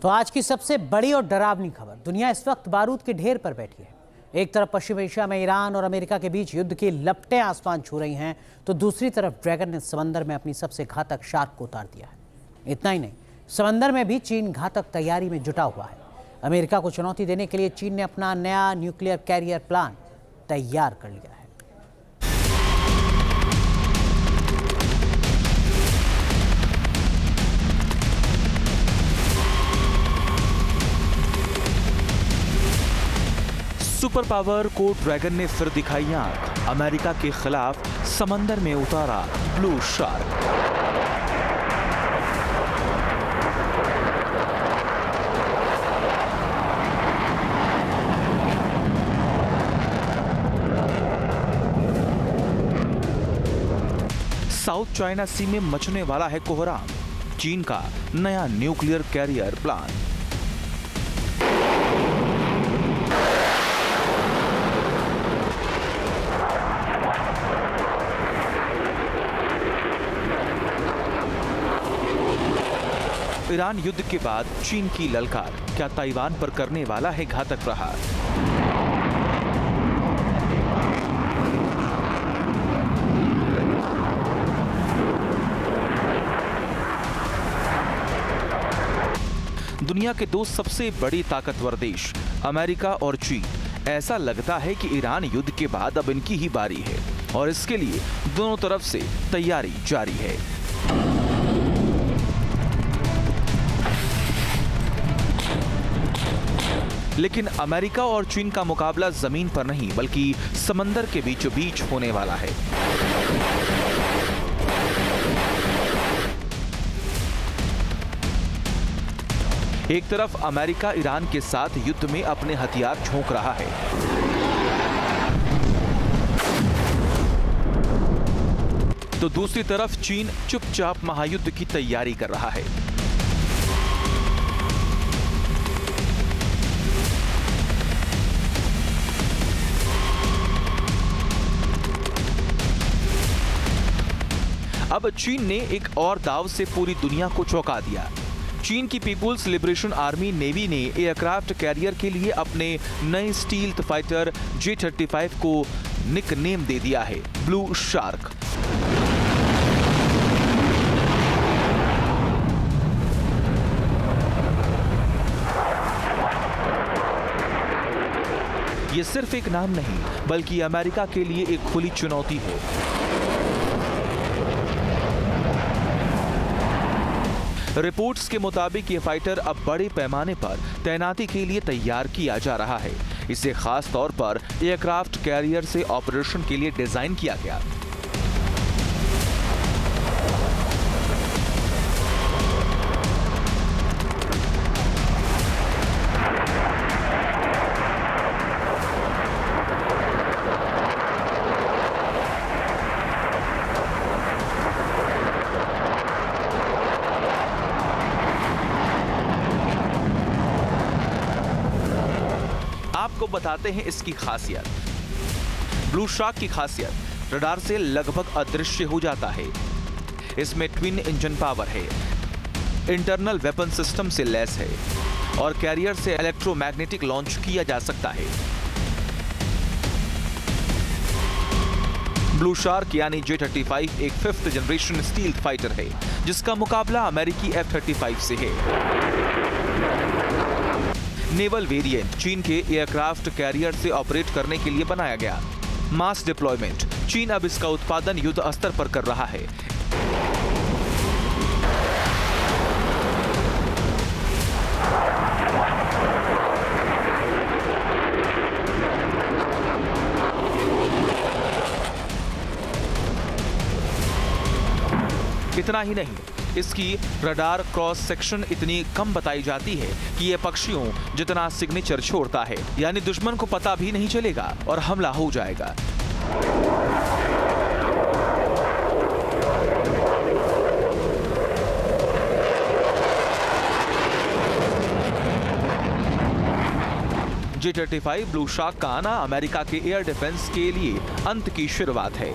तो आज की सबसे बड़ी और डरावनी खबर, दुनिया इस वक्त बारूद के ढेर पर बैठी है। एक तरफ पश्चिम एशिया में ईरान और अमेरिका के बीच युद्ध की लपटें आसमान छू रही हैं, तो दूसरी तरफ ड्रैगन ने समंदर में अपनी सबसे घातक शार्क को उतार दिया है। इतना ही नहीं, समंदर में भी चीन घातक तैयारी में जुटा हुआ है। अमेरिका को चुनौती देने के लिए चीन ने अपना नया न्यूक्लियर कैरियर प्लान तैयार कर लिया है। सुपर पावर को ड्रैगन ने फिर दिखाई आंख, अमेरिका के खिलाफ समंदर में उतारा ब्लू शार्क। साउथ चाइना सी में मचने वाला है कोहराम, चीन का नया न्यूक्लियर कैरियर प्लान। ईरान युद्ध के बाद चीन की ललकार, क्या ताइवान पर करने वाला है घातक प्रहार? दुनिया के दो सबसे बड़ी ताकतवर देश अमेरिका और चीन, ऐसा लगता है कि ईरान युद्ध के बाद अब इनकी ही बारी है और इसके लिए दोनों तरफ से तैयारी जारी है। लेकिन अमेरिका और चीन का मुकाबला जमीन पर नहीं बल्कि समंदर के बीचों बीच होने वाला है। एक तरफ अमेरिका ईरान के साथ युद्ध में अपने हथियार झोंक रहा है, तो दूसरी तरफ चीन चुपचाप महायुद्ध की तैयारी कर रहा है। अब चीन ने एक और दाव से पूरी दुनिया को चौंका दिया। चीन की पीपुल्स लिबरेशन आर्मी नेवी ने एयरक्राफ्ट कैरियर के लिए अपने नए स्टील्थ फाइटर J-35 को निकनेम दे दिया है ब्लू शार्क। ये सिर्फ एक नाम नहीं बल्कि अमेरिका के लिए एक खुली चुनौती है। रिपोर्ट्स के मुताबिक ये फाइटर अब बड़े पैमाने पर तैनाती के लिए तैयार किया जा रहा है। इसे खास तौर पर एयरक्राफ्ट कैरियर से ऑपरेशन के लिए डिजाइन किया गया। आपको बताते हैं इसकी खासियत। ब्लू शार्क की खासियत, रडार से लगभग अदृश्य हो जाता है। इसमें ट्विन इंजन पावर है, इंटरनल वेपन सिस्टम से लैस है और कैरियर से इलेक्ट्रोमैग्नेटिक लॉन्च किया जा सकता है। ब्लू शार्क यानी J-35 एक 5th जनरेशन स्टील्थ फाइटर है जिसका मुकाबला अमेरिकी F-35 से है। नेवल वेरिएंट चीन के एयरक्राफ्ट कैरियर से ऑपरेट करने के लिए बनाया गया। मास डिप्लॉयमेंट, चीन अब इसका उत्पादन युद्ध स्तर पर कर रहा है। इतना ही नहीं, इसकी रडार क्रॉस सेक्शन इतनी कम बताई जाती है कि यह पक्षियों जितना सिग्नेचर छोड़ता है, यानी दुश्मन को पता भी नहीं चलेगा और हमला हो जाएगा। J-35 ब्लू शार्क का आना अमेरिका के एयर डिफेंस के लिए अंत की शुरुआत है।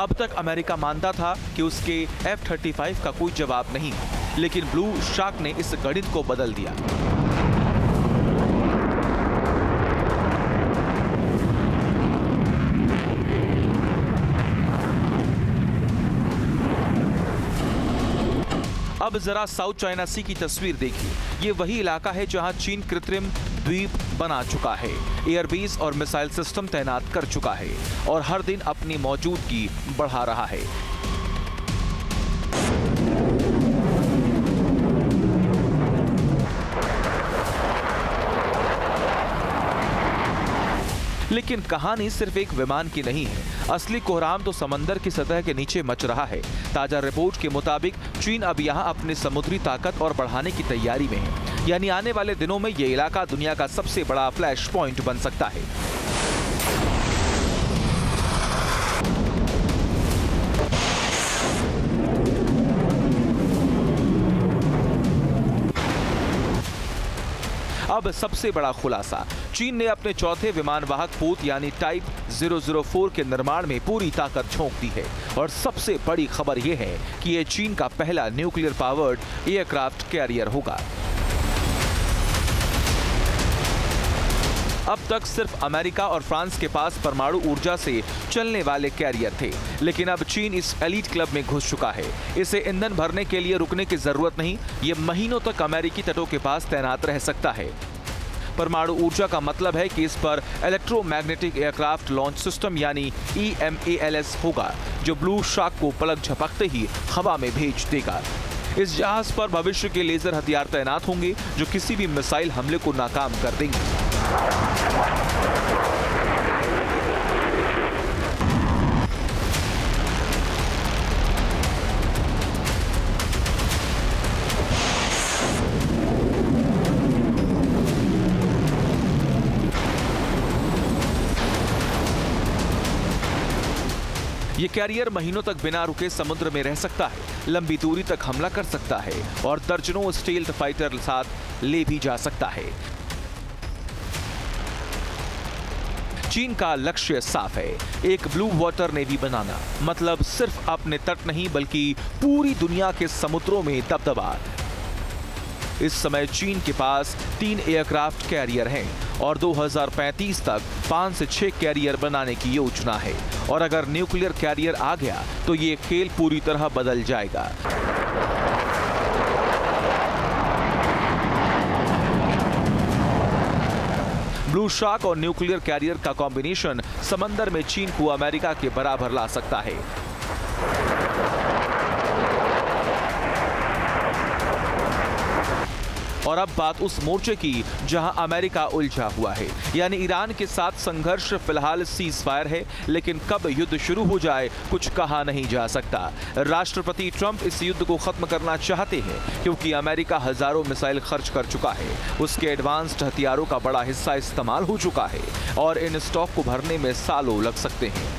अब तक अमेरिका मानता था कि उसके F-35 का कोई जवाब नहीं, लेकिन ब्लू शार्क ने इस गणित को बदल दिया। अब जरा साउथ चाइना सी की तस्वीर देखिए। ये वही इलाका है जहां चीन कृत्रिम द्वीप बना चुका है, एयरबेस और मिसाइल सिस्टम तैनात कर चुका है और हर दिन अपनी मौजूदगी बढ़ा रहा है। लेकिन कहानी सिर्फ एक विमान की नहीं है। असली कोहराम तो समंदर की सतह के नीचे मच रहा है। ताजा रिपोर्ट के मुताबिक चीन अब यहां अपनी समुद्री ताकत और बढ़ाने की तैयारी में है। यानी आने वाले दिनों में यह इलाका दुनिया का सबसे बड़ा फ्लैश पॉइंट बन सकता है। अब सबसे बड़ा खुलासा, चीन ने अपने चौथे विमानवाहक पोत यानी टाइप 004 के निर्माण में पूरी ताकत झोंक दी है। और सबसे बड़ी खबर यह है कि यह चीन का पहला न्यूक्लियर पावर्ड एयरक्राफ्ट कैरियर होगा। अब तक सिर्फ अमेरिका और फ्रांस के पास परमाणु ऊर्जा से चलने वाले कैरियर थे, लेकिन अब चीन इस एलीट क्लब में घुस चुका है। इसे ईंधन भरने के लिए रुकने की जरूरत नहीं, ये महीनों तक अमेरिकी तटों के पास तैनात रह सकता है। परमाणु ऊर्जा का मतलब है कि इस पर इलेक्ट्रोमैग्नेटिक एयरक्राफ्ट लॉन्च सिस्टम यानी EMALS होगा, जो ब्लू शार्क को पलक झपकते ही हवा में भेज देगा। इस जहाज पर भविष्य के लेजर हथियार तैनात होंगे जो किसी भी मिसाइल हमले को नाकाम कर देंगे। ये कैरियर महीनों तक बिना रुके समुद्र में रह सकता है, लंबी दूरी तक हमला कर सकता है और दर्जनों स्टील्थ फाइटर साथ ले भी जा सकता है। चीन का लक्ष्य साफ है, एक ब्लू वाटर नेवी बनाना, मतलब सिर्फ अपने तट नहीं बल्कि पूरी दुनिया के समुद्रों में दबदबा। इस समय चीन के पास 3 एयरक्राफ्ट कैरियर हैं और 2035 तक 5 से 6 कैरियर बनाने की योजना है। और अगर न्यूक्लियर कैरियर आ गया तो ये खेल पूरी तरह बदल जाएगा। ब्लू शार्क और न्यूक्लियर कैरियर का कॉम्बिनेशन समंदर में चीन को अमेरिका के बराबर ला सकता है। और अब बात उस मोर्चे की जहां अमेरिका उलझा हुआ है, यानी ईरान के साथ संघर्ष फिलहाल सीज फायर है, लेकिन कब युद्ध शुरू हो जाए कुछ कहा नहीं जा सकता। राष्ट्रपति ट्रंप इस युद्ध को खत्म करना चाहते हैं क्योंकि अमेरिका हजारों मिसाइल खर्च कर चुका है, उसके एडवांस्ड हथियारों का बड़ा हिस्सा इस्तेमाल हो चुका है और इन स्टॉक को भरने में सालों लग सकते हैं।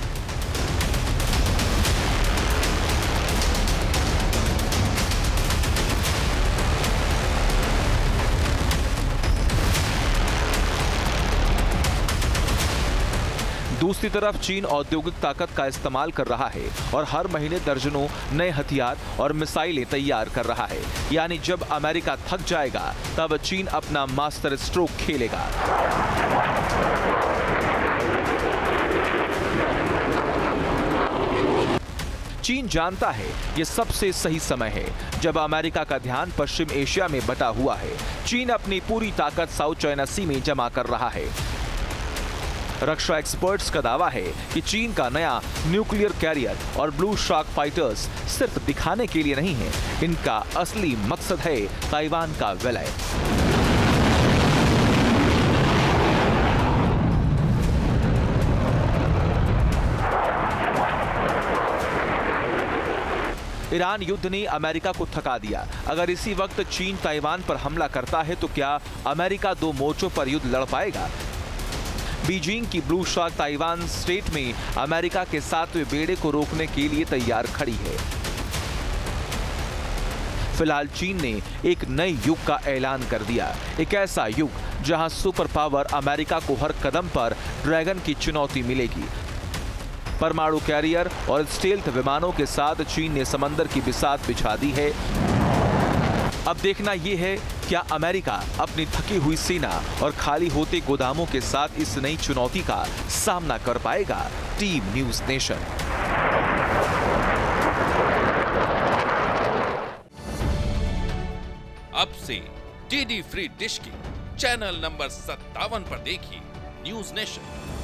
दूसरी तरफ चीन औद्योगिक ताकत का इस्तेमाल कर रहा है और हर महीने दर्जनों नए हथियार और मिसाइलें तैयार कर रहा है। यानी जब अमेरिका थक जाएगा तब चीन अपना मास्टर स्ट्रोक खेलेगा। चीन जानता है ये सबसे सही समय है जब अमेरिका का ध्यान पश्चिम एशिया में बटा हुआ है। चीन अपनी पूरी ताकत साउथ चाइना सी में जमा कर रहा है। रक्षा एक्सपर्ट्स का दावा है कि चीन का नया न्यूक्लियर कैरियर और ब्लू शार्क फाइटर्स सिर्फ दिखाने के लिए नहीं है, इनका असली मकसद है ताइवान का विलय। ईरान युद्ध ने अमेरिका को थका दिया। अगर इसी वक्त चीन ताइवान पर हमला करता है तो क्या अमेरिका 2 मोर्चों पर युद्ध लड़ पाएगा? बीजिंग की ब्लू शार्क ताइवान स्ट्रेट में अमेरिका के 7वें बेड़े को रोकने के लिए तैयार खड़ी है। फिलहाल चीन ने एक नए युग का ऐलान कर दिया, एक ऐसा युग जहां सुपर पावर अमेरिका को हर कदम पर ड्रैगन की चुनौती मिलेगी। परमाणु कैरियर और स्टेल्थ विमानों के साथ चीन ने समंदर की बिसात बिछा दी है। अब देखना यह है क्या अमेरिका अपनी थकी हुई सेना और खाली होते गोदामों के साथ इस नई चुनौती का सामना कर पाएगा। Team news nation. अब से डीडी फ्री डिश की चैनल नंबर 57 पर देखिए न्यूज़ नेशन।